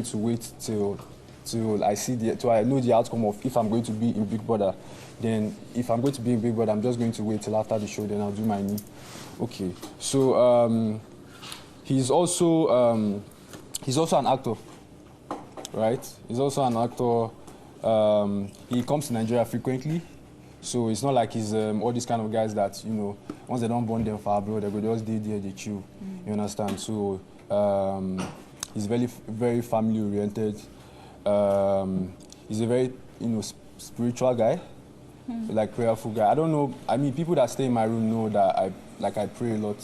to wait till I see till I know the outcome of if I'm going to be in Big Brother. Then if I'm going to be in Big Brother, I'm just going to wait till after the show, then I'll do my knee. Okay. So he's also an actor, right? He's also an actor. He comes to Nigeria frequently. So it's not like he's all these kind of guys that, you know, once they don't bond them for abroad, they go just stay there, they chill. You understand? So he's very, very family oriented. He's a very, you know, spiritual guy, like prayerful guy. I don't know. I mean, people that stay in my room know that I pray a lot.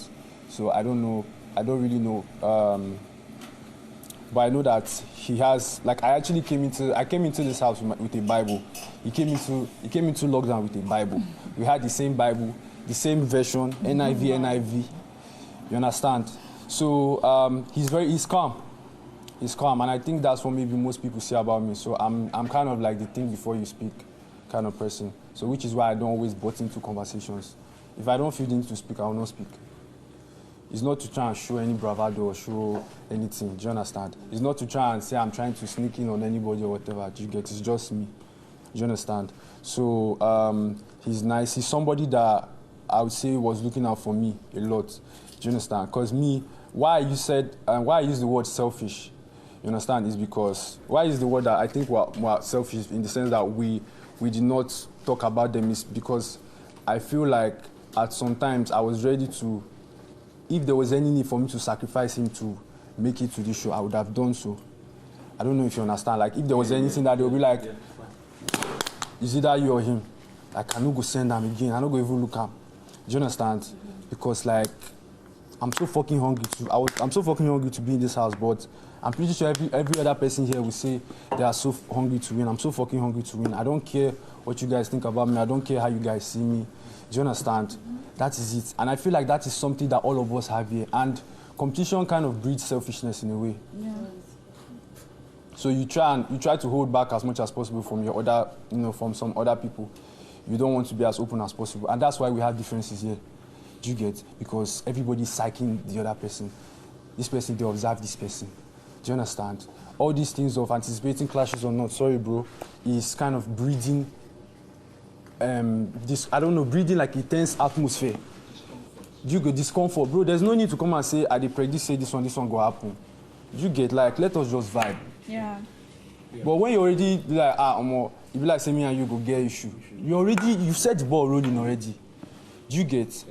So I don't know. I don't really know. But I know that he has, like, I came into this house with a Bible. He came into lockdown with a Bible. We had the same Bible, the same version, NIV. You understand? So he's calm. He's calm, and I think that's what maybe most people say about me. So I'm kind of like the think before you speak kind of person. So which is why I don't always butt into conversations. If I don't feel the need to speak, I will not speak. It's not to try and show any bravado or show anything. Do you understand? It's not to try and say I'm trying to sneak in on anybody or whatever. Do you get? It's just me. Do you understand? So he's nice. He's somebody that I would say was looking out for me a lot. Do you understand? Because why I use the word selfish, you understand, is because why is the word that I think we're selfish in the sense that we did not talk about them is because I feel like at some times I was ready to. If there was any need for me to sacrifice him to make it to this show, I would have done so. I don't know if you understand. Like, if there was anything that they would be like, is either you or him? Like, I no go send them again. I no go even look at. Do you understand? Because, like, I'm so fucking hungry to be in this house, but I'm pretty sure every other person here will say they are so hungry to win. I'm so fucking hungry to win. I don't care what you guys think about me. I don't care how you guys see me. Do you understand? That is it. And I feel like that is something that all of us have here. And competition kind of breeds selfishness in a way. Yeah. So you try to hold back as much as possible from your other, you know, from some other people. You don't want to be as open as possible. And that's why we have differences here. Do you get? Because everybody's psyching the other person. This person, they observe this person. Do you understand? All these things of anticipating clashes or not, sorry bro, is kind of breeding breeding like a tense atmosphere. You get discomfort, bro. There's no need to come and say, I predict say this one go happen. You get, like, let us just vibe. Yeah. But when you already like, you be like, say me and you go get issue. You set the ball rolling already. You get.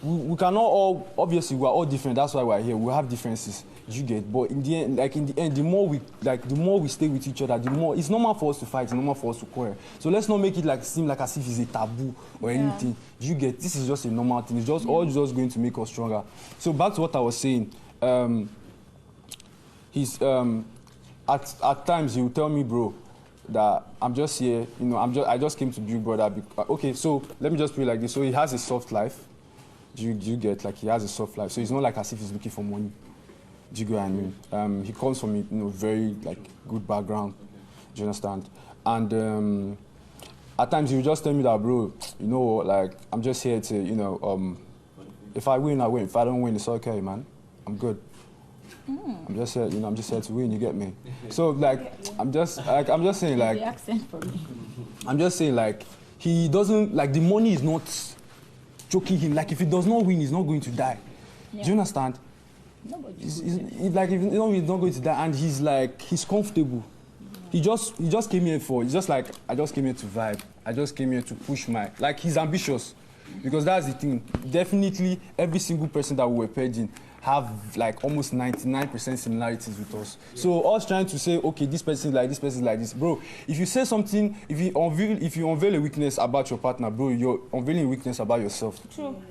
We cannot all, obviously we're all different. That's why we're here. We have differences. You get. But in the end, the more we stay with each other, the more it's normal for us to fight. It's normal for us to quarrel. So let's not make it seem like as if it's a taboo or anything. You get. This is just a normal thing. It's just all just going to make us stronger. So back to what I was saying. He's at times he will tell me, bro, that I'm just here. You know, I just came to Big Brother. Okay, so let me just put it like this. So he has a soft life. Do you get? Like, he has a soft life. So it's not like as if he's looking for money. Do you get what I mean? He comes from a very like good background. Do you understand? And at times he will just tell me that, bro, you know, like, I'm just here to, you know, if I win, I win. If I don't win, it's okay, man. I'm good. I'm just here, you know, I'm just here to win. You get me? So like, I'm just saying, like, the accent for me. I'm just saying, like, he doesn't, like, the money is not choking him. Like, if he does not win, he's not going to die. Yeah. Do you understand? He's like, if he's not going to die, and he's comfortable. He just came here for, it's just like, I just came here to vibe. I just came here to push like, he's ambitious. Because that's the thing. Definitely, every single person that we were paired in have like almost 99% similarities with us. Yeah. So us trying to say, okay, this person is like this, person is like this. Bro, if you say something, if you unveil a weakness about your partner, bro, you're unveiling a weakness about yourself. True.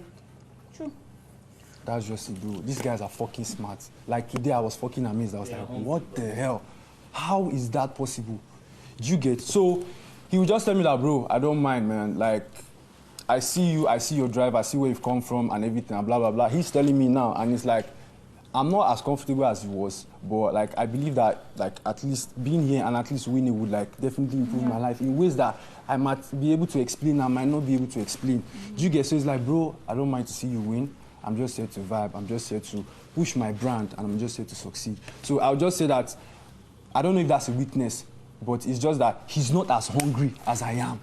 That's just it, bro. These guys are fucking smart. Like today, I was fucking amazed. I was like, what the hell? How is that possible? Do you get? So he would just tell me that, bro, I don't mind, man. Like, I see you, I see your drive, I see where you've come from and everything, and blah, blah, blah. He's telling me now, and it's like, I'm not as comfortable as he was, but like, I believe that, like, at least being here and at least winning would like definitely improve my life in ways that I might be able to explain, I might not be able to explain. Do you get? So it's like, bro, I don't mind to see you win. I'm just here to vibe. I'm just here to push my brand, and I'm just here to succeed. So I'll just say that I don't know if that's a weakness, but it's just that he's not as hungry as I am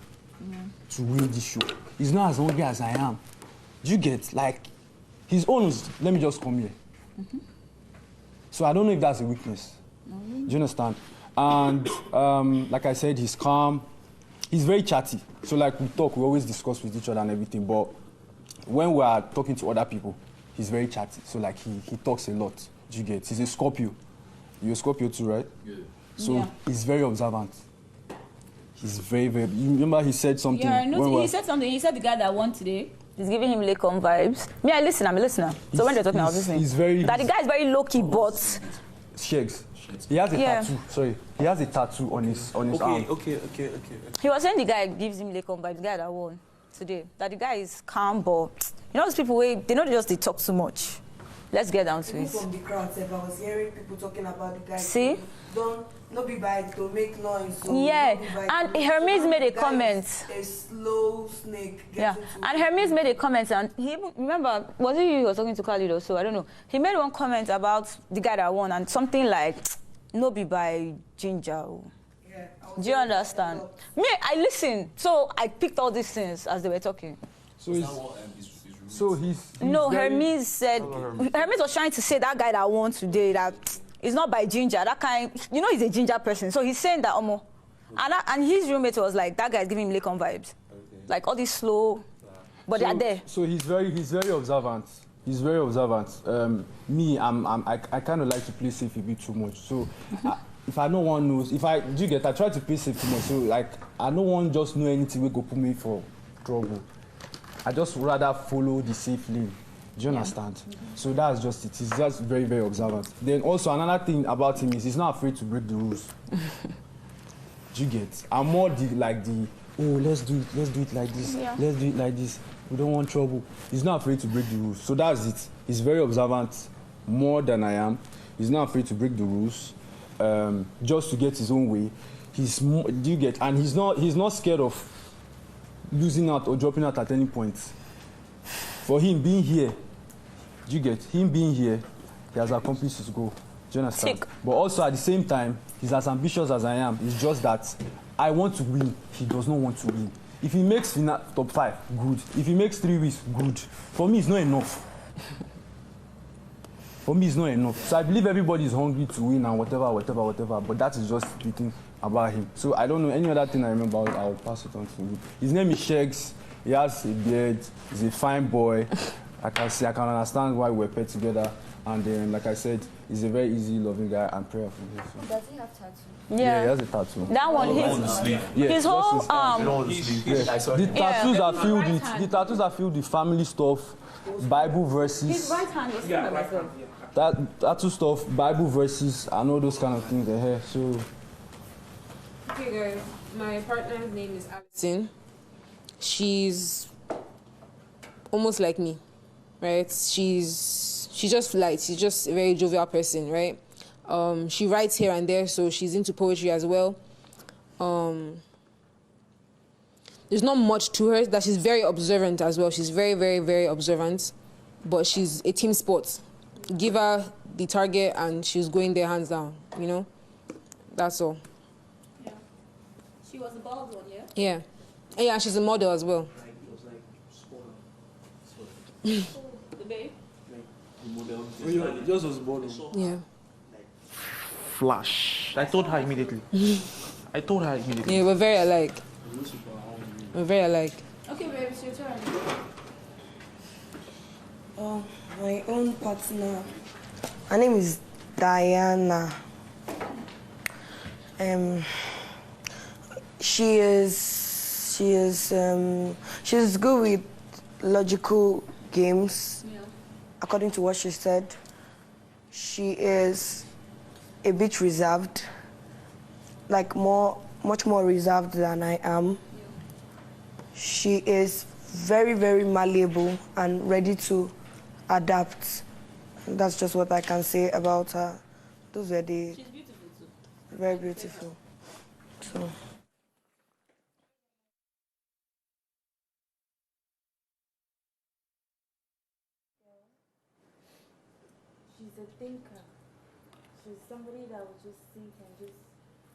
to win this show. He's not as hungry as I am. Do you get, like, his own is, let me just come here. So I don't know if that's a weakness. Do you understand? And like I said, he's calm. He's very chatty. So like we talk, we always discuss with each other and everything. But when we are talking to other people, he's very chatty. So like he talks a lot. Do you get? He's a Scorpio. You're a Scorpio too, right? Yeah. So he's very observant. He's very, very... You remember he said something? Yeah, I know. He said something. He said the guy that won today is giving him Lakon vibes. Me, I'm a listener. So when they're talking, I was listening. He's very... That the guy is very low-key, but... Shakes. He has a tattoo. Sorry. He has a tattoo on his arm. Okay. He was saying the guy gives him Lakon vibes, the guy that won today. That the guy is calm, but... You know those people, they know they talk too much. Let's get down to it. From the crowd, I was hearing people talking about the guy. See? Don't be by to make noise. Yeah, and Hermes made a comment. A slow snake. Yeah, and Hermes made a comment, and he remember, was it you who was talking to Khalid or so? I don't know. He made one comment about the guy that won, and something like, no be by ginger. Yeah, do you understand? Me, I listened, so I picked all these things as they were talking. So he's no, very... Hermes said, Hermes was trying to say that guy that won today, that it's not by ginger, that kind, you know, he's a ginger person. So he's saying that, and his roommate was like, that guy's giving him Lakon vibes. Like all these slow, but they're there. So he's very observant. He's very observant. Me, I kind of like to play safe a bit too much. So if I no one knows, I try to play safe too much. So like, I no one just know anything will go put me for trouble. I just rather follow the safe lane. Do you understand? So that's just it. He's just very, very observant. Then also another thing about him is he's not afraid to break the rules. Do you get? I'm more let's do it like this. Yeah. Let's do it like this. We don't want trouble. He's not afraid to break the rules. So that's it. He's very observant, more than I am. He's not afraid to break the rules, just to get his own way. Do you get? And he's not scared of losing out or dropping out at any point. For him being here, do you get? Him being here, he has accomplished his goal. Do you understand? But also at the same time, he's as ambitious as I am. It's just that I want to win. He does not want to win. If he makes top 5, good. If he makes 3 wins, good. For me, it's not enough. For me, it's not enough. So I believe everybody is hungry to win and whatever. But that is just the thing about him. So I don't know any other thing I remember. I'll pass it on to you. His name is Shegs. He has a beard. He's a fine boy. I can understand why we're paired together. And then, like I said, he's a very easy, loving guy and prayerful. So. Does he have tattoo? Yeah, he has a tattoo. That one, his whole The tattoos are filled with family stuff, Bible verses. His right hand was that tattoo stuff, Bible verses, and all those kind of things. Here. So. Okay, guys. My partner's name is Alison. She's almost like me, right? She's just light. She's just a very jovial person, right? She writes here and there, so she's into poetry as well. There's not much to her. That she's very observant as well. She's very, very, very observant, but she's a team sport. Give her the target and she's going there hands down, you know? That's all. Yeah. She was a bald one, yeah? Yeah. And yeah, she's a model as well. The babe? Yours was born. Yeah. Flash. I told her immediately. Yeah, we're very alike. Okay, babe, it's your turn. My own partner. Her name is Diana. She's good with logical games. Yeah. According to what she said, she is a bit reserved, like much more reserved than I am. Yeah. She is very, very malleable and ready to adapt. That's just what I can say about her. Those were the... She's beautiful too. Very beautiful. So... She's a thinker. She's somebody I would just sit and just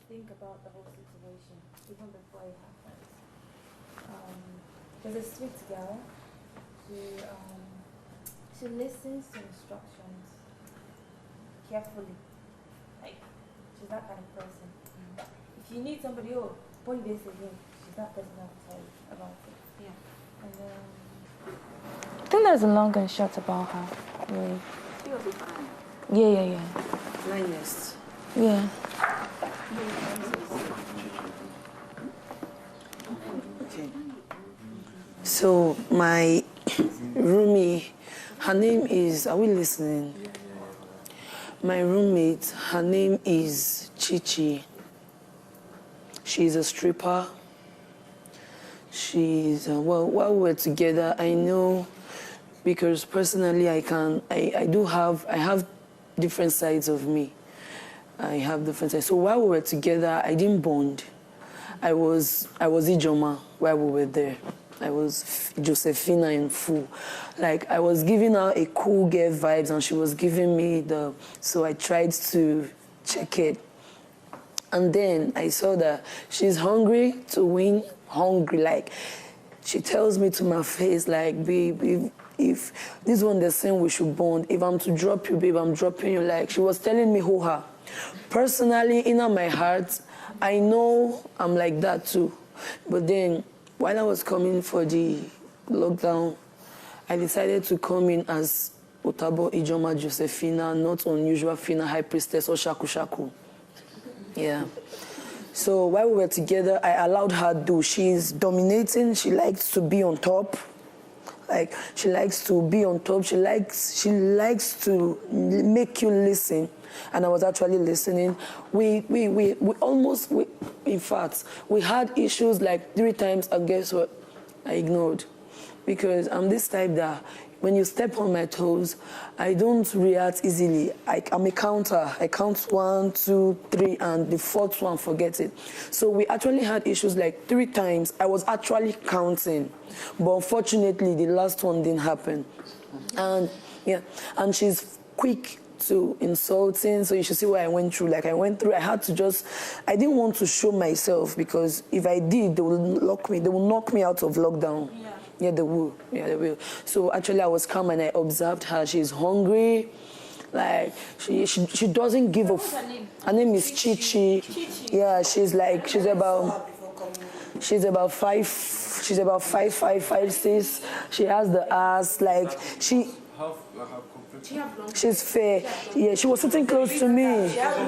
think about the whole situation, even before it happens. There's a sweet girl. She listens to instructions carefully. Like, she's that kind of person. If you need somebody, oh, point this again, she's that person that will tell you about it. Yeah. And I think there's a long and short about her. Really. She'll be fine. Yeah. Blindness. Yeah. Okay. So my roomie, her name is, are we listening? My roommate, her name is Chichi. She's a stripper. She's, well, while we're together, I know, because personally I have different sides of me. I have different sides. So while we were together, I didn't bond. I was Ijoma while we were there. I was Josephina in full. Like, I was giving her a cool girl vibes and she was giving me so I tried to check it. And then I saw that she's hungry to win, like, she tells me to my face, like, babe, if this one they're saying we should bond, if I'm to drop you, babe, I'm dropping you. Like, she was telling me who her. Personally, in my heart, I know I'm like that too. But then, while I was coming for the lockdown, I decided to come in as Otabo Ijoma Josephina, not unusual Fina, High Priestess, or Shaku Shaku. Yeah. So while we were together, I allowed her do. She's dominating. She likes to be on top. Like, she likes to be on top. She likes to make you listen. And I was actually listening. In fact, we had issues like 3 times, and guess what? I ignored. Because I'm this type that when you step on my toes, I don't react easily. I'm a counter. I count 1, 2, 3, and the 4th one, forget it. So we actually had issues like 3 times. I was actually counting. But unfortunately, the last one didn't happen. And she's quick to insulting, so you should see what I went through. Like, I didn't want to show myself, because if I did, they will lock me. They will knock me out of lockdown. Yeah, they will. Yeah, they will. So actually, I was calm and I observed her. She's hungry. Like, she doesn't give a What's her name? Her name is Chichi. Yeah, she's about 5. She's about 5'5", 5'6". She has the ass. Like, she's fair. Yeah, she was sitting close to me. Yeah,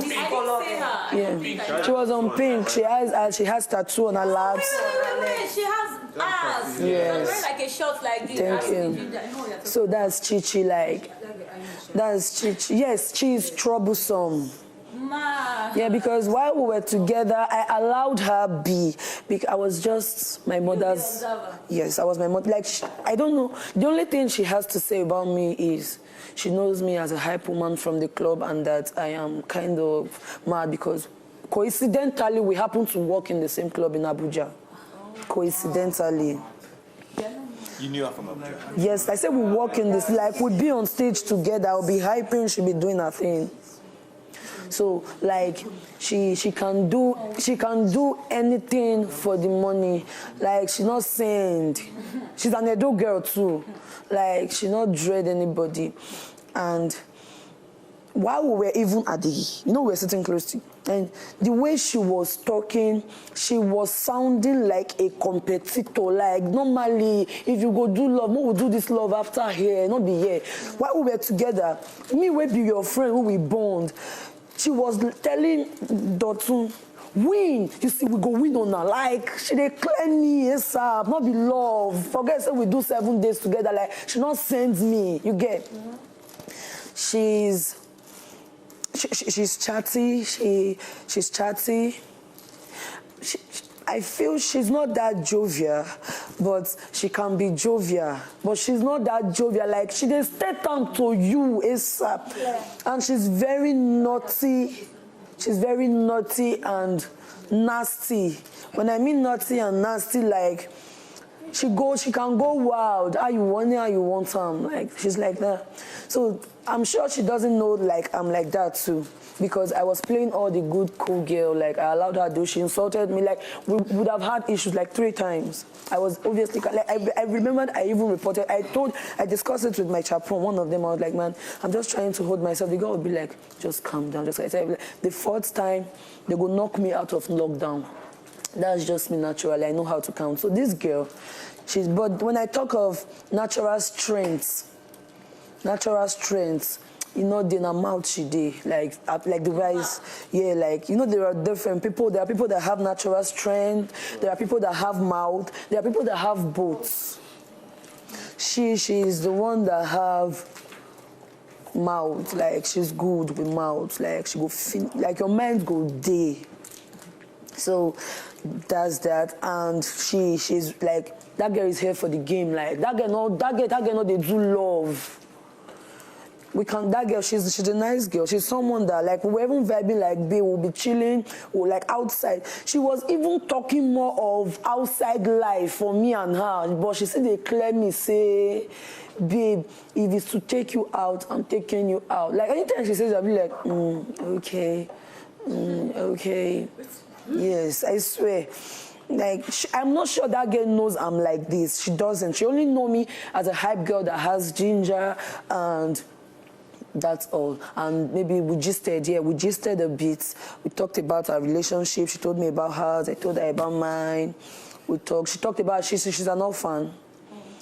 she was on pink. She has tattoo on her laps. Wait, she has ass. Yes. Wearing like a short like this. Thank you. So that's Chichi, like. That's Chichi. Yes, she's troublesome. Yeah, because while we were together, I allowed her be. Because I was just my mother's. Yes, I was my mother. Like, I don't know. The only thing she has to say about me is she knows me as a hype woman from the club, and that I am kind of mad because coincidentally we happen to work in the same club in Abuja. Coincidentally. You knew her from Abuja? Yes, I said we work in this, like, we'd be on stage together, I'll be hyping, she'll be doing her thing. So, like, she can do anything for the money. Like, she's not saint. She's an Edo girl too. Like, she not dread anybody. And while we were even at we were sitting close to, and the way she was talking, she was sounding like a competitor. Like, normally, if you go do love, we will do this love after here, not be here. While we were together, me will be your friend who we bond. She was telling Dotun, win. You see, we go win on her. Like, she dey clear me, yes, not be love. Forget, say we do 7 days together. Like, she not sends me. You get? Mm-hmm. She's chatty. She's chatty. I feel she's not that jovial, but she can be jovial. But she's not that jovial. Like, she dey stay down to you ASAP. Yeah. And she's very naughty. She's very naughty and nasty. When I mean naughty and nasty, like, she can go wild. How you want them. Like, she's like that. So I'm sure she doesn't know, like, I'm like that too. Because I was playing all the good, cool girl. Like, I allowed her to do. She insulted me. Like, we would have had issues like 3 times. I was obviously, like, I remembered I even reported. I discussed it with my chaperone. One of them, I was like, man, I'm just trying to hold myself. The girl would be like, just calm down. Just like, the 4th time, they would knock me out of lockdown. That's just me naturally. I know how to count. So this girl, but when I talk of natural strengths, you know, then I'm out she did. Like the guys, yeah, like, you know, there are different people. There are people that have natural strength. There are people that have mouth. There are people that have both. She is the one that have mouth. Like, she's good with mouth. Like, she go like your mind go day. So that's that. And she's like, that girl is here for the game. Like, that girl no, they do love. That girl, she's a nice girl. She's someone that, like, we're even vibing, like, babe, we'll be chilling, or like outside. She was even talking more of outside life for me and her. But she said, they clear me, say, babe, if it's to take you out, I'm taking you out. Like, anytime she says, I'll be like, okay, okay. Yes, I swear. Like, I'm not sure that girl knows I'm like this. She doesn't. She only know me as a hype girl that has ginger, and that's all. And maybe we gisted a bit. We talked about our relationship. She told me about hers. I told her about mine. She talked about, she's an orphan.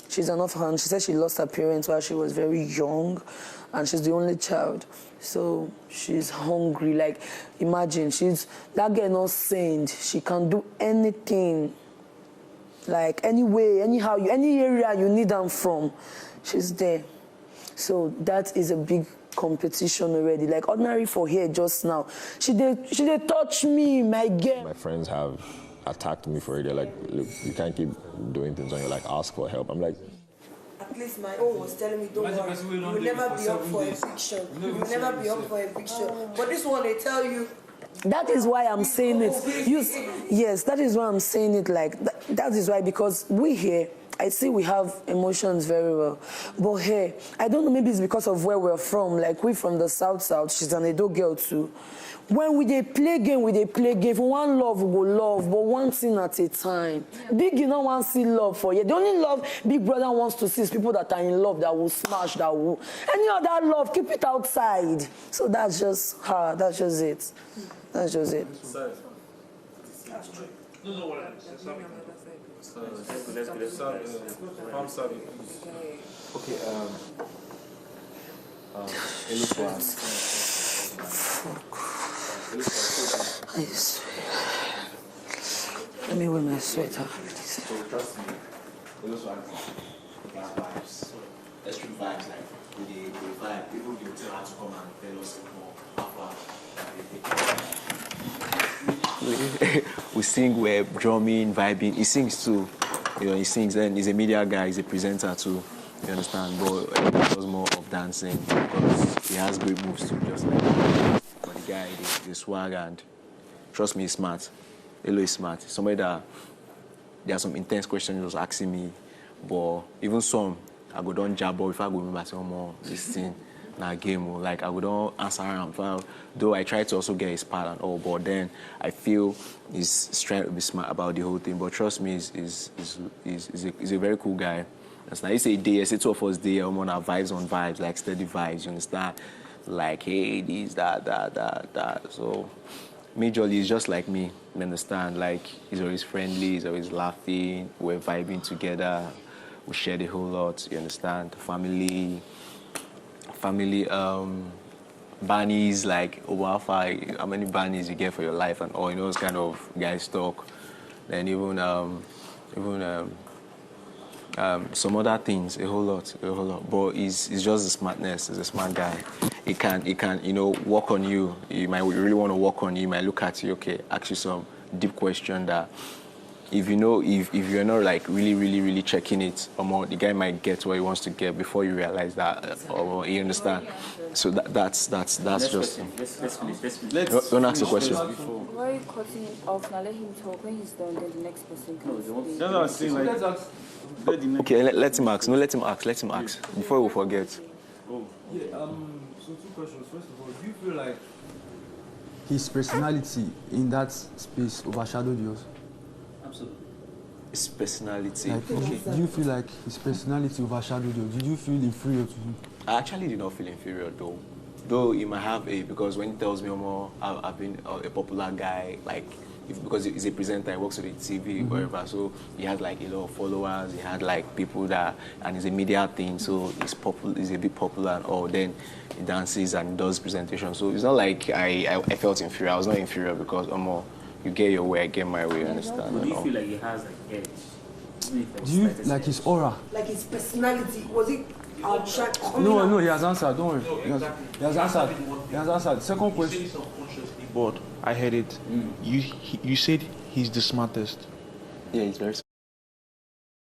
She's an orphan. She said she lost her parents while she was very young, and she's the only child. So she's hungry. Like, imagine, that girl not saint. She can do anything. Like, any way, anyhow, any area you need them from, she's there. So that is a big competition already. Like, ordinary for here just now. She did touch me, my girl. My friends have attacked me for it. They're like, look, you can't keep doing things on you, like, ask for help. I'm like, at least my own was telling me, don't worry, you will never be up for eviction. You will never be up for eviction. But this one, they tell you. That is why I'm saying it. Yes, that is why I'm saying it like that is why, because we here, I see we have emotions very well. But here, I don't know, maybe it's because of where we're from. Like, we from the South, she's an Edo girl too. When they play game, If one love, we go love, but one thing at a time. Big, you don't want to see love for you. The only love Big Brother wants to see is people that are in love, that will smash, that will. Any other love, keep it outside. So that's just her. That's just it. That's just it. I swear. Let me wear my sweater. So trust me, those ones are vibes. Extreme vibes, like with the vibe. People will tell her to come and tell us more about. We sing, we're drumming, vibing. He sings too. You know, he sings, and he's a media guy, he's a presenter too. You understand? But he does more of dancing because he has great moves too, just like that. But the guy, the swag, and trust me, he's smart. Elo is smart. Somebody that there are some intense questions he was asking me, but even some I go down jab, but if I go remember say, more this thing na game, like I go down answer him. Though I try to also get his part and all, but then I feel he's trying to be smart about the whole thing. But trust me, he's a very cool guy. That's nice. He say day, I say 2 of us day, I'm on our vibes on vibes, like steady vibes, you understand? Like, hey, this, that. So majorly he's just like me, you understand? Like, he's always friendly, he's always laughing, we're vibing together, we share the whole lot, you understand? Family, bunnies, like, how many bunnies you get for your life and all, you know, those kind of guys talk. Then even some other things, a whole lot. But it's just the smartness. He's a smart guy. He can, you know, work on you. He might really want to work on you. He might look at you, okay, ask you some deep question that if you know, if you're not like really checking it, or more, the guy might get what he wants to get before you realize that, or you understand. So that's just. Let's finish. Don't ask the question. Why are you cutting him off? Now let him talk. When he's done, then the next person can speak. That's what I was saying. Like, Okay, let him ask. No, let him ask before we forget. Yeah. So 2 questions. First of all, do you feel like his personality in that space overshadowed yours? absolutely. His personality. Like, do you feel like his personality overshadowed you? Did you feel inferior to him? I actually did not feel inferior though. Though he might have because when he tells me more, I've been a popular guy, like, because he's a presenter, he works with the TV, wherever, so he has like a lot of followers, he had like people that, and it's a media thing, so he's a bit popular and all, then he dances and does presentations, so it's not like I felt inferior. I was not inferior because, you get your way, I get my way, you understand? Do you feel like he has an edge? Do you like his aura? Like his personality, was it outside? No, he has answered, don't worry. He has answered. Second question. But I heard it. You said he's the smartest. Yeah, he's very